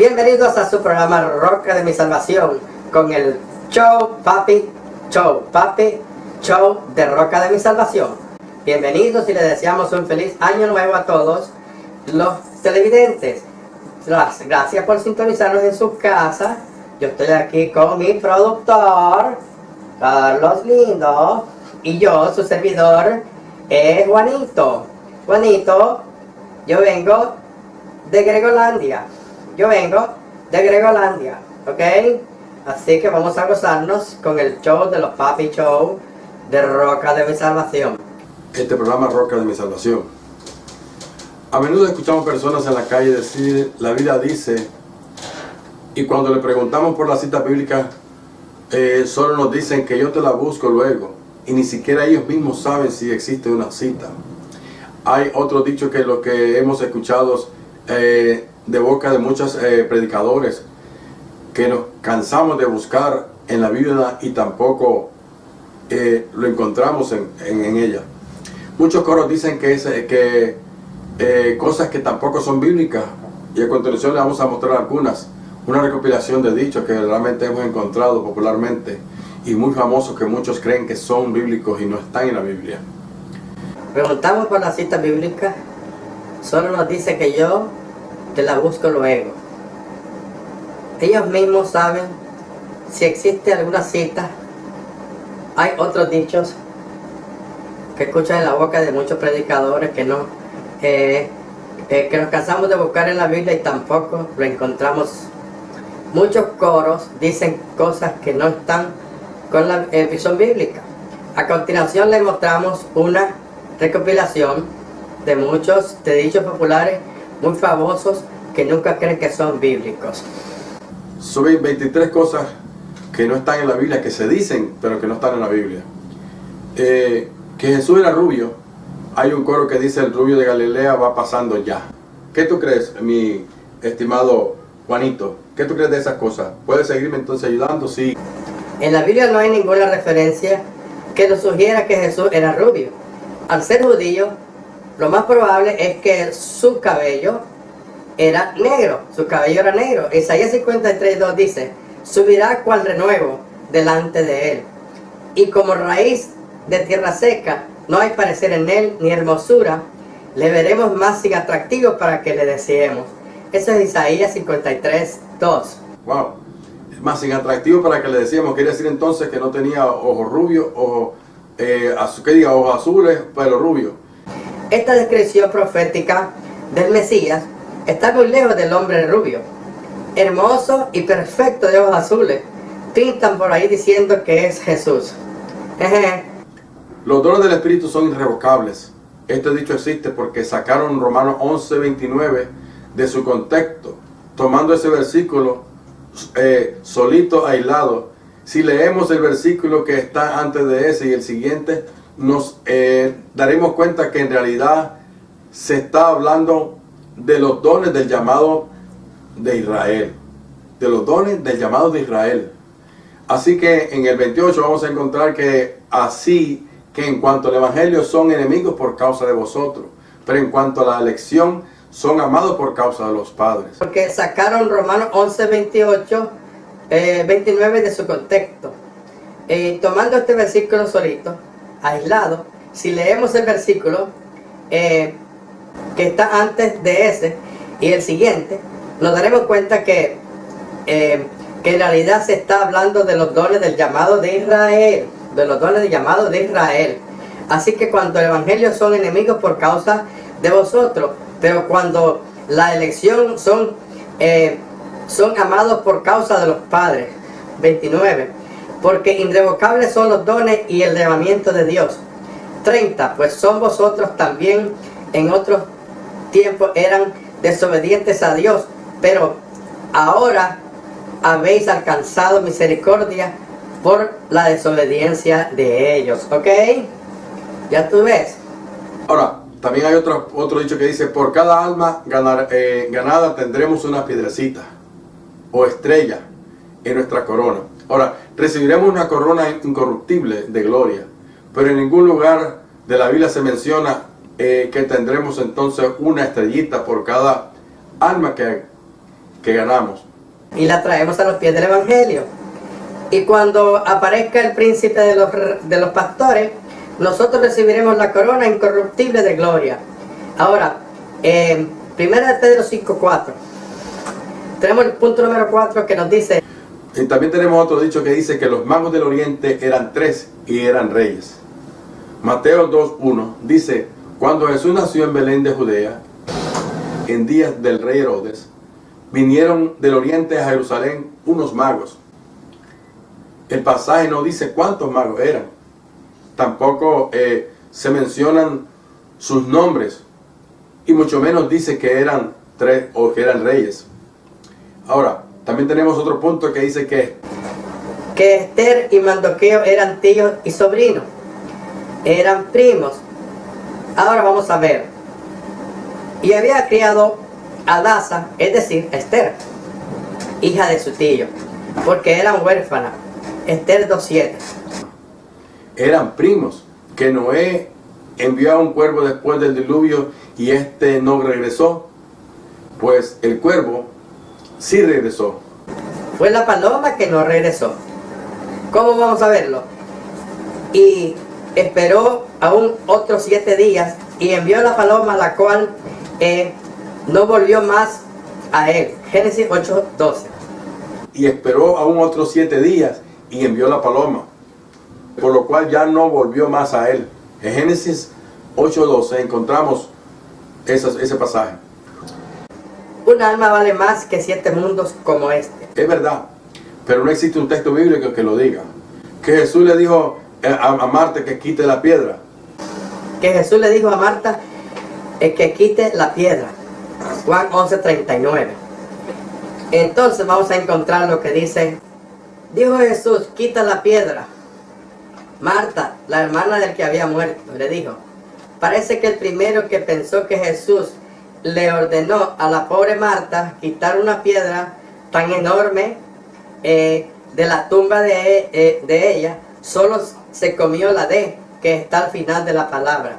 Bienvenidos a su programa Roca de mi Salvación con el Show Papi Show de Roca de mi Salvación. Bienvenidos y les deseamos un feliz año nuevo a todos los televidentes. Gracias por sintonizarnos en su casa. Yo estoy aquí con mi productor Carlos Lindo y yo, su servidor, Juanito. Juanito, yo vengo de Gregolandia. ¿Ok? Así que vamos a gozarnos con el show de los Papi Show de Roca de mi Salvación. Este programa Roca de mi Salvación. A menudo escuchamos personas en la calle decir, la Biblia dice, y cuando le preguntamos por la cita bíblica, solo nos dicen que yo te la busco luego, y ni siquiera ellos mismos saben si existe una cita. Hay otro dicho que lo que hemos escuchado de boca de muchos predicadores, que nos cansamos de buscar en la Biblia y tampoco lo encontramos en ella. Muchos coros dicen que cosas que tampoco son bíblicas, y a continuación le vamos a mostrar algunas. Una recopilación de dichos que realmente hemos encontrado popularmente y muy famosos que muchos creen que son bíblicos y no están en la Biblia. Preguntamos por la cita bíblica, solo nos dice que yo te la busco luego. Ellos mismos saben si existe alguna cita. Hay otros dichos que escuchan en la boca de muchos predicadores que nos cansamos de buscar en la Biblia y tampoco lo encontramos. Muchos coros dicen cosas que no están con la visión bíblica. A continuación les mostramos una recopilación de muchos de dichos populares muy famosos que nunca creen que son bíblicos. Son 23 cosas que no están en la Biblia, que se dicen, pero que no están en la Biblia. Que Jesús era rubio. Hay un coro que dice, el rubio de Galilea va pasando ya. ¿Qué tú crees, mi estimado Juanito? ¿Qué tú crees de esas cosas? ¿Puedes seguirme entonces ayudando? Sí. En la Biblia no hay ninguna referencia que nos sugiera que Jesús era rubio. Al ser judío, lo más probable es que su cabello era negro. Isaías 53:2 dice, subirá cual renuevo delante de él. Y como raíz de tierra seca, no hay parecer en él ni hermosura, le veremos más sin atractivo para que le deseemos. Eso es Isaías 53:2. Wow. Más sin atractivo para que le decíamos. Quiere decir entonces que no tenía ojos rubios, ojos azules, pelo rubio. Esta descripción profética del Mesías está muy lejos del hombre rubio, hermoso y perfecto de ojos azules. Pintan por ahí diciendo que es Jesús. Los dones del Espíritu son irrevocables. Este dicho existe porque sacaron Romanos 11:29 de su contexto, tomando ese versículo solito, aislado. Si leemos el versículo que está antes de ese y el siguiente, nos daremos cuenta que en realidad se está hablando de los dones del llamado de Israel. De los dones del llamado de Israel. Así que en el 28 vamos a encontrar que así que en cuanto al Evangelio son enemigos por causa de vosotros, pero en cuanto a la elección son amados por causa de los padres. Porque sacaron Romanos 11:29 de su contexto. Tomando este versículo solito, aislado, si leemos el versículo que está antes de ese y el siguiente, nos daremos cuenta que en realidad se está hablando de los dones del llamado de Israel. Así que cuando el Evangelio son enemigos por causa de vosotros, pero cuando la elección son amados por causa de los padres. 29. Porque irrevocables son los dones y el llamamiento de Dios. 30. Pues son vosotros también en otros tiempos eran desobedientes a Dios, pero ahora habéis alcanzado misericordia por la desobediencia de ellos. ¿Ok? Ya tú ves. Ahora, también hay otro dicho que dice, por cada alma ganada tendremos una piedrecita o estrella en nuestra corona. Ahora, recibiremos una corona incorruptible de gloria, pero en ningún lugar de la Biblia se menciona que tendremos entonces una estrellita por cada alma que ganamos. Y la traemos a los pies del Evangelio. Y cuando aparezca el príncipe de los pastores, nosotros recibiremos la corona incorruptible de gloria. Ahora, 1 Pedro 5:4. Tenemos el punto número 4 que nos dice... Y también tenemos otro dicho que dice que los magos del oriente eran 3 y eran reyes. Mateo 2:1 dice, cuando Jesús nació en Belén de Judea, en días del rey Herodes, vinieron del oriente a Jerusalén unos magos. El pasaje no dice cuántos magos eran. Tampoco se mencionan sus nombres. Y mucho menos dice que eran 3 o que eran reyes. Ahora, también tenemos otro punto que dice que Esther y Mardoqueo eran tíos y sobrinos. Eran primos. Ahora vamos a ver. Y había criado a Hadasa, es decir, Esther, hija de su tío, porque eran huérfanas. Esther 2:7. eran primos, que Noé envió a un cuervo después del diluvio y este no regresó, pues el cuervo sí regresó. Fue la paloma que no regresó. ¿Cómo vamos a verlo? Y esperó aún otros 7 días y envió la paloma, la cual no volvió más a él. Génesis 8:12. Y esperó aún otros 7 días y envió la paloma, por lo cual ya no volvió más a él. En Génesis 8:12 encontramos ese pasaje. Un alma vale más que 7 mundos como este. Es verdad, pero no existe un texto bíblico que lo diga. Que Jesús le dijo a Marta que quite la piedra. Que Jesús le dijo a Marta que quite la piedra. Juan 11:39. Entonces vamos a encontrar lo que dice. Dijo Jesús, quita la piedra. Marta, la hermana del que había muerto, le dijo. Parece que el primero que pensó que Jesús le ordenó a la pobre Marta quitar una piedra tan enorme de la tumba de ella, solo se comió la D, que está al final de la palabra.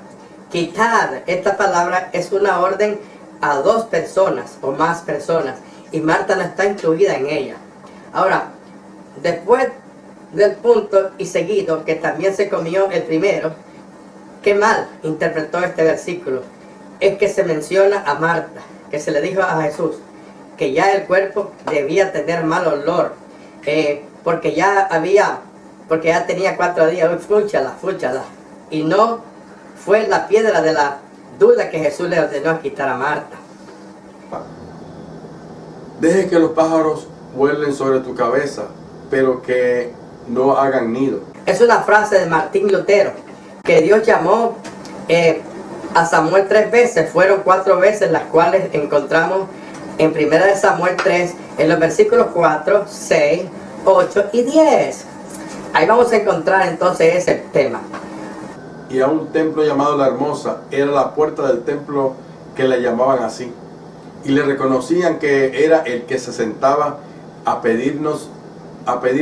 Quitar, esta palabra es una orden a 2 personas o más personas, y Marta no está incluida en ella. Ahora, después del punto y seguido, que también se comió el primero, qué mal interpretó este versículo, es que se menciona a Marta, que se le dijo a Jesús que ya el cuerpo debía tener mal olor, porque ya tenía 4 días. Fúchala, y no fue la piedra de la duda que Jesús le ordenó a quitar a Marta. Deje que los pájaros vuelen sobre tu cabeza, pero que no hagan nido. Es una frase de Martín Lutero, que Dios llamó a Samuel 3 veces. Fueron 4 veces las cuales encontramos en 1 Samuel 3, en los versículos 4, 6, 8 y 10. Ahí vamos a encontrar entonces ese tema. Y a un templo llamado La Hermosa, era la puerta del templo que le llamaban así. Y le reconocían que era el que se sentaba a pedir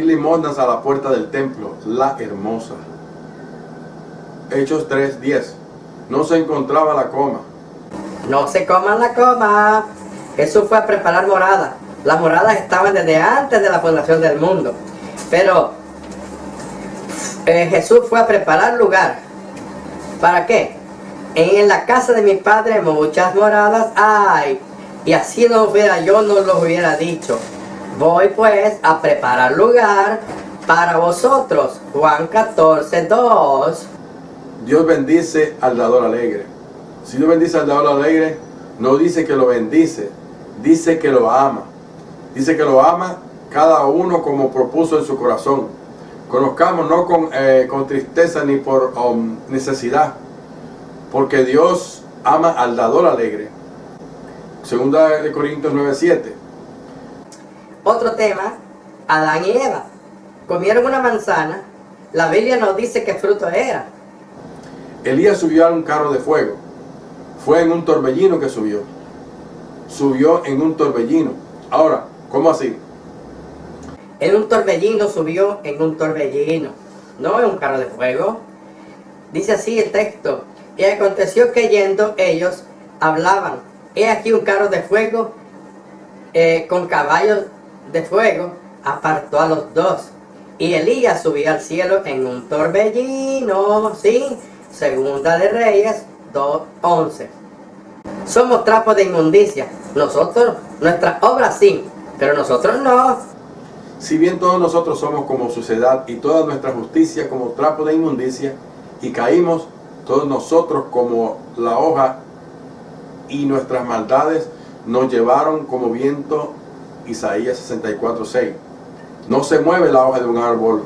limosnas a la puerta del templo, La Hermosa. Hechos 3:10. No se encontraba la coma. No se coman la coma. Jesús fue a preparar moradas. Las moradas estaban desde antes de la fundación del mundo. Pero Jesús fue a preparar lugar. ¿Para qué? En la casa de mi padre muchas moradas hay. Y así yo no lo hubiera dicho. Voy pues a preparar lugar para vosotros. Juan 14:2. Dios bendice al dador alegre. Si Dios bendice al dador alegre, no dice que lo bendice, dice que lo ama. Dice que lo ama cada uno como propuso en su corazón. Conozcamos no con tristeza ni por necesidad, porque Dios ama al dador alegre. Segunda de Corintios 9:7. Otro tema, Adán y Eva. Comieron una manzana. La Biblia nos dice qué fruto era. Elías subió a un carro de fuego. Fue en un torbellino que subió. Subió en un torbellino. Ahora, ¿cómo así? En un torbellino subió en un torbellino. No en un carro de fuego. Dice así el texto. Y aconteció que yendo ellos hablaban. He aquí un carro de fuego con caballos de fuego, apartó a los dos. Y Elías subió al cielo en un torbellino, ¿sí? Segunda de Reyes 2:11. Somos trapos de inmundicia. Nosotros, nuestras obras sí, pero nosotros no. Si bien todos nosotros somos como suciedad y toda nuestra justicia como trapo de inmundicia, y caímos todos nosotros como la hoja, y nuestras maldades nos llevaron como viento. Isaías 64:6. No se mueve la hoja de un árbol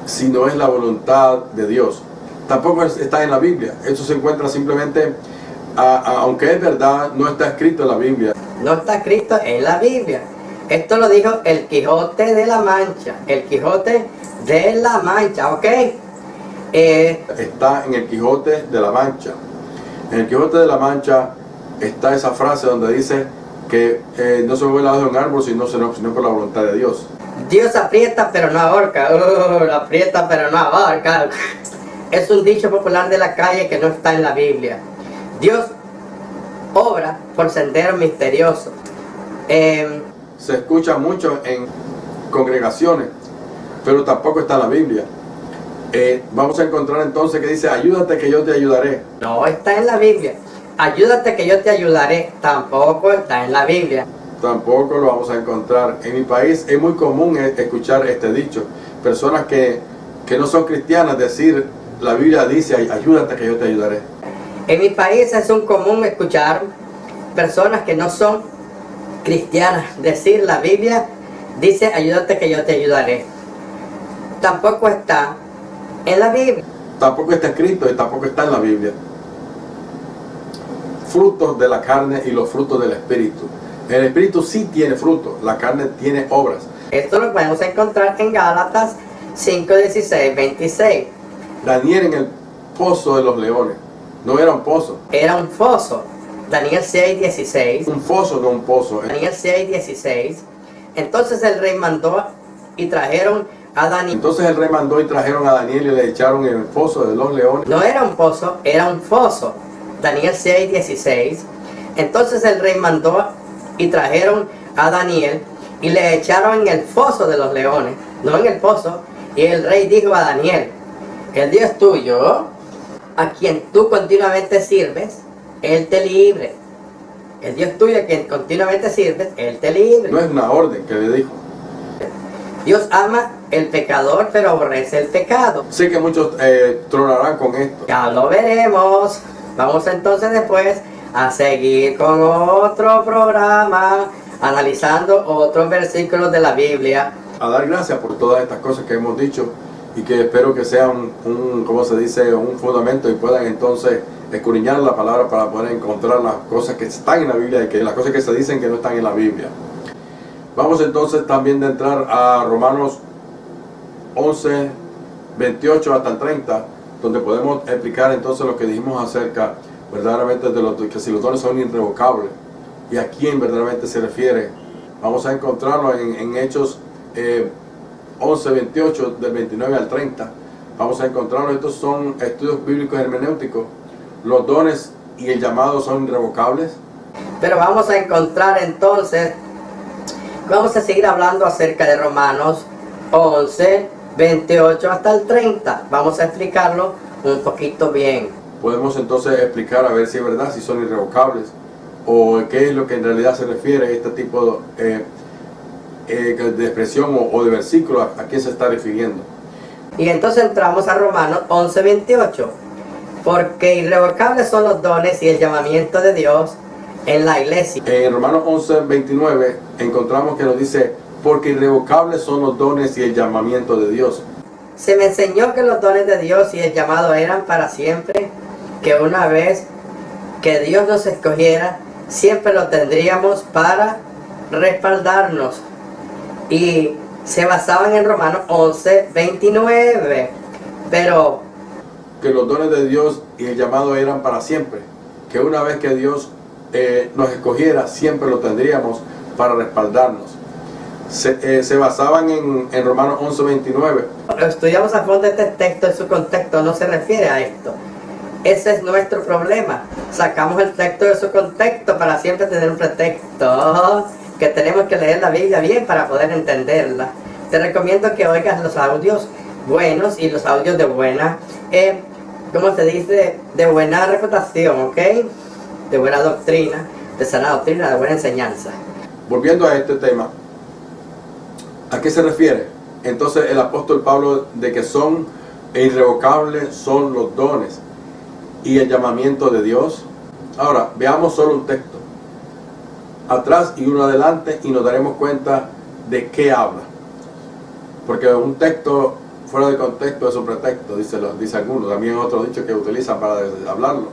si no es la voluntad de Dios. Tampoco está en la Biblia. Esto se encuentra simplemente, aunque es verdad, no está escrito en la Biblia. No está escrito en la Biblia. Esto lo dijo el Quijote de la Mancha. El Quijote de la Mancha, ¿ok? Está en el Quijote de la Mancha. En el Quijote de la Mancha está esa frase donde dice que no se mueve la hoja de un árbol sino por la voluntad de Dios. Dios aprieta pero no ahorca. Aprieta pero no abarca. Es un dicho popular de la calle que no está en la Biblia. Dios obra por senderos misteriosos. Se escucha mucho en congregaciones, pero tampoco está en la Biblia. Vamos a encontrar entonces que dice, ayúdate que yo te ayudaré. No está en la Biblia. Ayúdate que yo te ayudaré. Tampoco está en la Biblia. Tampoco lo vamos a encontrar. En mi país es muy común escuchar este dicho. Personas que no son cristianas decir, la Biblia dice, ayúdate que yo te ayudaré. En mi país es un común escuchar personas que no son cristianas decir, la Biblia dice, ayúdate que yo te ayudaré. Tampoco está en la Biblia. Tampoco está escrito y tampoco está en la Biblia. Frutos de la carne y los frutos del Espíritu. El Espíritu sí tiene fruto, la carne tiene obras. Esto lo podemos encontrar en Gálatas 5:16, 26. Daniel en el pozo de los leones. No era un pozo. Era un foso. Daniel 6:16. Un foso, no un pozo. Daniel 6:16. Entonces el rey mandó y trajeron a Daniel. Entonces el rey mandó y trajeron a Daniel y le echaron en el pozo de los leones. No era un pozo, era un foso. Daniel 6:16. Entonces el rey mandó y trajeron a Daniel y le echaron en el foso de los leones, no en el pozo. Y el rey dijo a Daniel, el Dios tuyo, a quien tú continuamente sirves, Él te libre. El Dios tuyo a quien continuamente sirves, Él te libre. No es una orden que le dijo. Dios ama el pecador, pero aborrece el pecado. Sé que muchos tronarán con esto. Ya lo veremos. Vamos entonces después a seguir con otro programa, analizando otros versículos de la Biblia. A dar gracias por todas estas cosas que hemos dicho y que espero que sean ¿cómo se dice? Un fundamento y puedan entonces escudriñar la palabra para poder encontrar las cosas que están en la Biblia y que las cosas que se dicen que no están en la Biblia. Vamos entonces también de entrar a Romanos 11, 28 hasta el 30, donde podemos explicar entonces lo que dijimos acerca verdaderamente de que si los dones son irrevocables y a quién verdaderamente se refiere. Vamos a encontrarlo en Hechos 11, 28, del 29 al 30. Vamos a encontrarlo. Estos son estudios bíblicos hermenéuticos. Los dones y el llamado son irrevocables. Pero vamos a encontrar entonces, vamos a seguir hablando acerca de Romanos 11, 28 hasta el 30. Vamos a explicarlo un poquito bien. Podemos entonces explicar a ver si es verdad, si son irrevocables o qué es lo que en realidad se refiere a este tipo de expresión o de versículo, a quién se está refiriendo. Y entonces entramos a Romanos 11, 28. Porque irrevocables son los dones y el llamamiento de Dios en la iglesia. En Romanos 11, 29 encontramos que nos dice, porque irrevocables son los dones y el llamamiento de Dios. Se me enseñó que los dones de Dios y el llamado eran para siempre, que una vez que Dios nos escogiera, siempre lo tendríamos para respaldarnos. Y se basaban en Romanos 11, 29. Pero que los dones de Dios y el llamado eran para siempre, que una vez que Dios nos escogiera, siempre lo tendríamos para respaldarnos. Se basaban en Romanos 11, 29. Estudiamos a fondo este texto, en su contexto no se refiere a esto. Ese es nuestro problema. Sacamos el texto de su contexto para siempre tener un pretexto. que tenemos que leer la Biblia bien para poder entenderla. Te recomiendo que oigas los audios buenos y los audios de buena, ¿cómo se dice? De buena reputación, ¿ok? De buena doctrina, de sana doctrina, de buena enseñanza. Volviendo a este tema, ¿a qué se refiere? Entonces el apóstol Pablo de que son irrevocables son los dones y el llamamiento de Dios. Ahora, veamos solo un texto, atrás y uno adelante, y nos daremos cuenta de qué habla. Porque un texto fuera de contexto es un pretexto, dice algunos. También otro dicho que utilizan para hablarlo.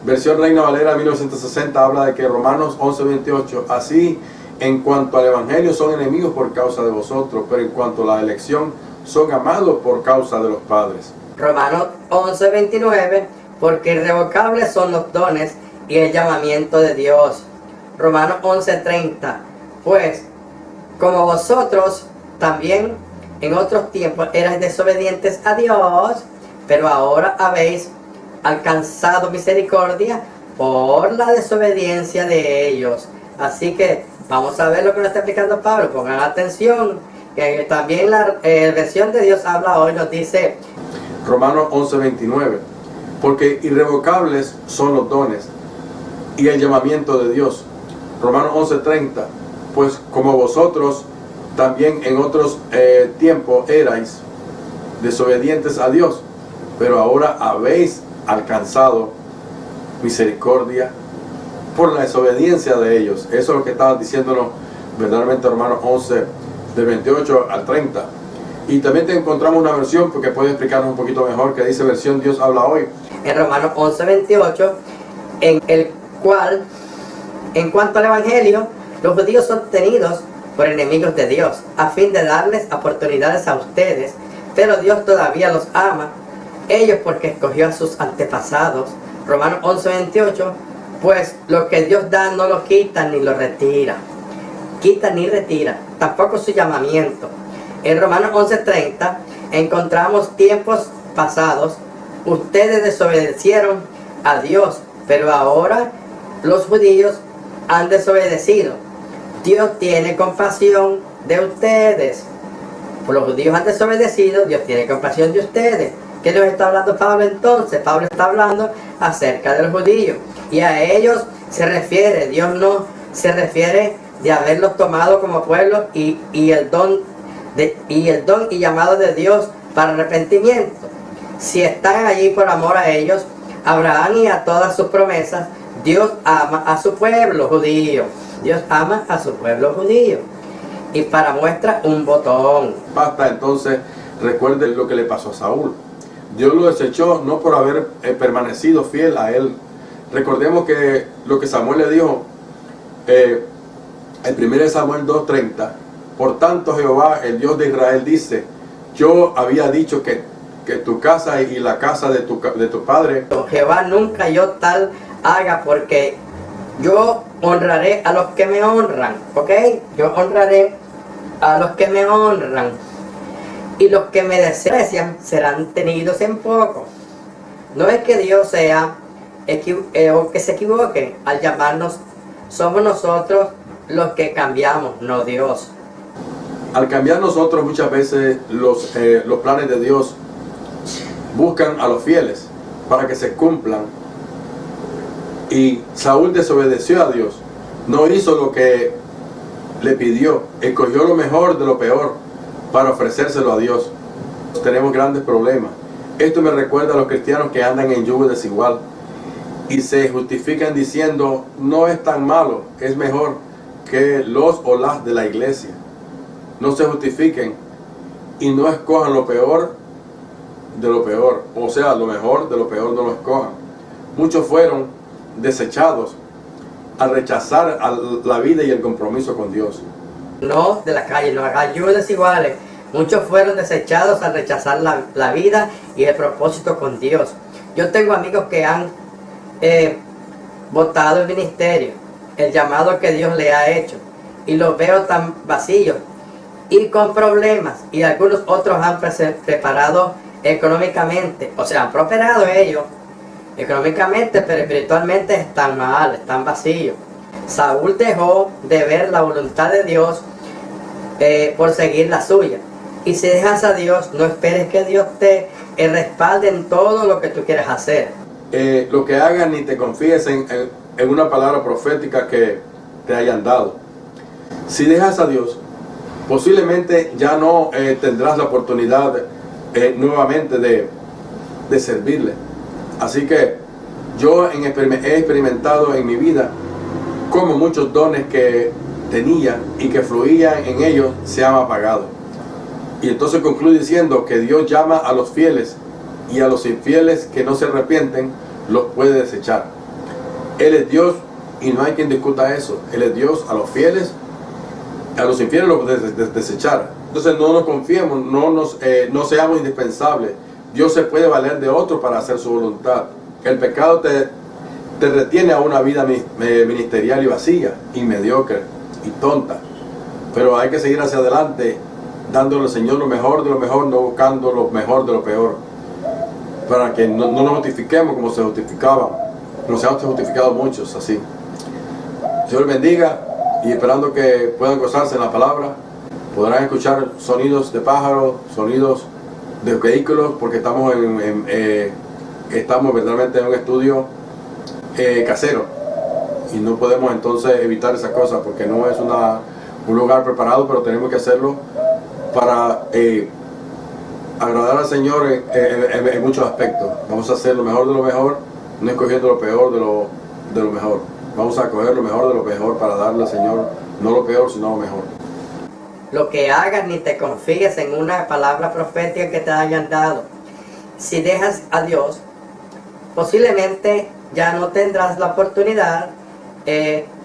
Versión Reina Valera 1960 habla de que Romanos 11:28, así en cuanto al Evangelio son enemigos por causa de vosotros, pero en cuanto a la elección son amados por causa de los padres. Romanos 11:29, porque irrevocables son los dones y el llamamiento de Dios. Romanos 11:30, pues como vosotros también en otros tiempos erais desobedientes a Dios, pero ahora habéis alcanzado misericordia por la desobediencia de ellos. Así que vamos a ver lo que nos está explicando Pablo. Pongan atención, que también la versión de Dios habla hoy, nos dice Romanos 11:29, porque irrevocables son los dones y el llamamiento de Dios. Romanos 11:30, pues como vosotros también en otros tiempos erais desobedientes a Dios, pero ahora habéis alcanzado misericordia por la desobediencia de ellos. Eso es lo que estaba diciéndonos verdaderamente Romanos 11, del 28 al 30. Y también te encontramos una versión porque puede explicarnos un poquito mejor, que dice versión Dios habla hoy. En Romanos 11:28, en el cual, en cuanto al Evangelio, los judíos son tenidos por enemigos de Dios, a fin de darles oportunidades a ustedes, pero Dios todavía los ama, ellos porque escogió a sus antepasados. Romanos 11:28, pues lo que Dios da no lo quita ni lo retira. Quita ni retira, tampoco su llamamiento. En Romanos 11:30 encontramos tiempos pasados, ustedes desobedecieron a Dios, pero ahora los judíos han desobedecido. Dios tiene compasión de ustedes. Por los judíos han desobedecido, Dios tiene compasión de ustedes. ¿Qué nos está hablando Pablo entonces? Pablo está hablando acerca de los judíos. Y a ellos se refiere, Dios no se refiere de haberlos tomado como pueblo y el don y llamado de Dios para arrepentimiento. Si están allí por amor a ellos, Abraham y a todas sus promesas, Dios ama a su pueblo judío. Dios ama a su pueblo judío. Y para muestra un botón. Basta entonces, recuerden lo que le pasó a Saúl. Dios lo desechó no por haber permanecido fiel a él. Recordemos que lo que Samuel le dijo, el 1 Samuel 2:30, por tanto Jehová, el Dios de Israel, dice, yo había dicho que tu casa y la casa de tu padre. Jehová nunca yo tal haga, porque yo honraré a los que me honran, ¿ok? Yo honraré a los que me honran, y los que me desprecian serán tenidos en poco. No es que Dios sea o que se equivoque al llamarnos, somos nosotros los que cambiamos, no Dios. Al cambiar nosotros muchas veces los planes de Dios buscan a los fieles para que se cumplan. Y Saúl desobedeció a Dios, no hizo lo que le pidió, escogió lo mejor de lo peor para ofrecérselo a Dios. Tenemos grandes problemas. Esto me recuerda a los cristianos que andan en yugo desigual y se justifican diciendo, no es tan malo, es mejor que los o las de la iglesia. No se justifiquen y no escojan lo peor de lo peor, o sea, lo mejor de lo peor no lo escojan. Muchos fueron desechados al rechazar la vida y el compromiso con Dios. No de la calle, no hagan yugos desiguales. Muchos fueron desechados al rechazar la vida y el propósito con Dios. Yo tengo amigos que han votado el ministerio, el llamado que Dios le ha hecho, y los veo tan vacíos y con problemas, y algunos otros han preparado económicamente, o sea, han prosperado ellos económicamente, pero espiritualmente están mal, están vacíos. Saúl dejó de ver la voluntad de Dios por seguir la suya. Y si dejas a Dios, no esperes que Dios te respalde en todo lo que tú quieres hacer. Lo que hagas, ni te confíes en una palabra profética que te hayan dado. Si dejas a Dios, posiblemente ya no tendrás la oportunidad nuevamente de servirle. Así que yo he experimentado en mi vida como muchos dones que tenía y que fluían en ellos se han apagado. Y entonces concluye diciendo que Dios llama a los fieles, y a los infieles que no se arrepienten los puede desechar. Él es Dios y no hay quien discuta eso. Él es Dios, a los fieles, a los infieles los puede desechar. Entonces no nos confiemos, no seamos indispensables. Dios se puede valer de otro para hacer su voluntad. El pecado te retiene a una vida ministerial y vacía, y mediocre y tonta. Pero hay que seguir hacia adelante, dándole al Señor lo mejor de lo mejor, no buscando lo mejor de lo peor, para que no nos justifiquemos como se justificaban, como se han justificado muchos así. Señor bendiga, y esperando que puedan gozarse en la palabra. Podrán escuchar sonidos de pájaros, sonidos de vehículos, porque estamos verdaderamente en un estudio casero, y no podemos entonces evitar esas cosas porque no es un lugar preparado, pero tenemos que hacerlo para agradar al Señor en muchos aspectos. Vamos a hacer lo mejor de lo mejor, no escogiendo lo peor de lo mejor. Vamos a coger lo mejor de lo mejor para darle al Señor, no lo peor, sino lo mejor. Lo que hagas, ni te confíes en una palabra profética que te hayan dado. Si dejas a Dios, posiblemente ya no tendrás la oportunidad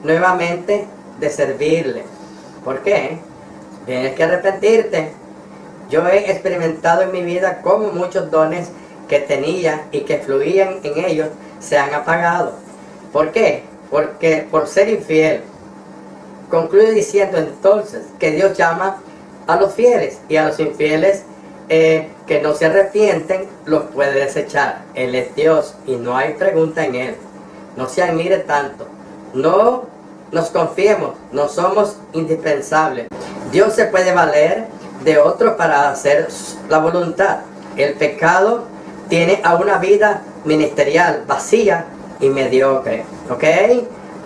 nuevamente de servirle. ¿Por qué? Tienes que arrepentirte. Yo he experimentado en mi vida cómo muchos dones que tenía y que fluían en ellos se han apagado. ¿Por qué? Porque por ser infiel. Concluye diciendo entonces que Dios llama a los fieles, y a los infieles que no se arrepienten los puede desechar. Él es Dios y no hay pregunta en Él. No se admire tanto. No nos confiemos, no somos indispensables. Dios se puede valer de otros para hacer la voluntad. El pecado tiene a una vida ministerial vacía y mediocre. ¿Ok?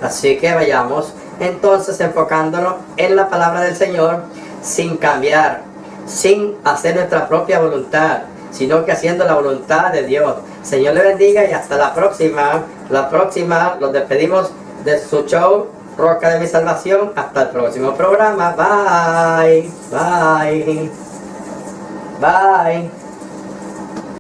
Así que vayamos entonces enfocándonos en la palabra del Señor, sin cambiar, sin hacer nuestra propia voluntad, sino que haciendo la voluntad de Dios. Señor le bendiga y hasta la próxima. La próxima los despedimos de su show Roca de mi Salvación. Hasta el próximo programa. Bye. Bye. Bye.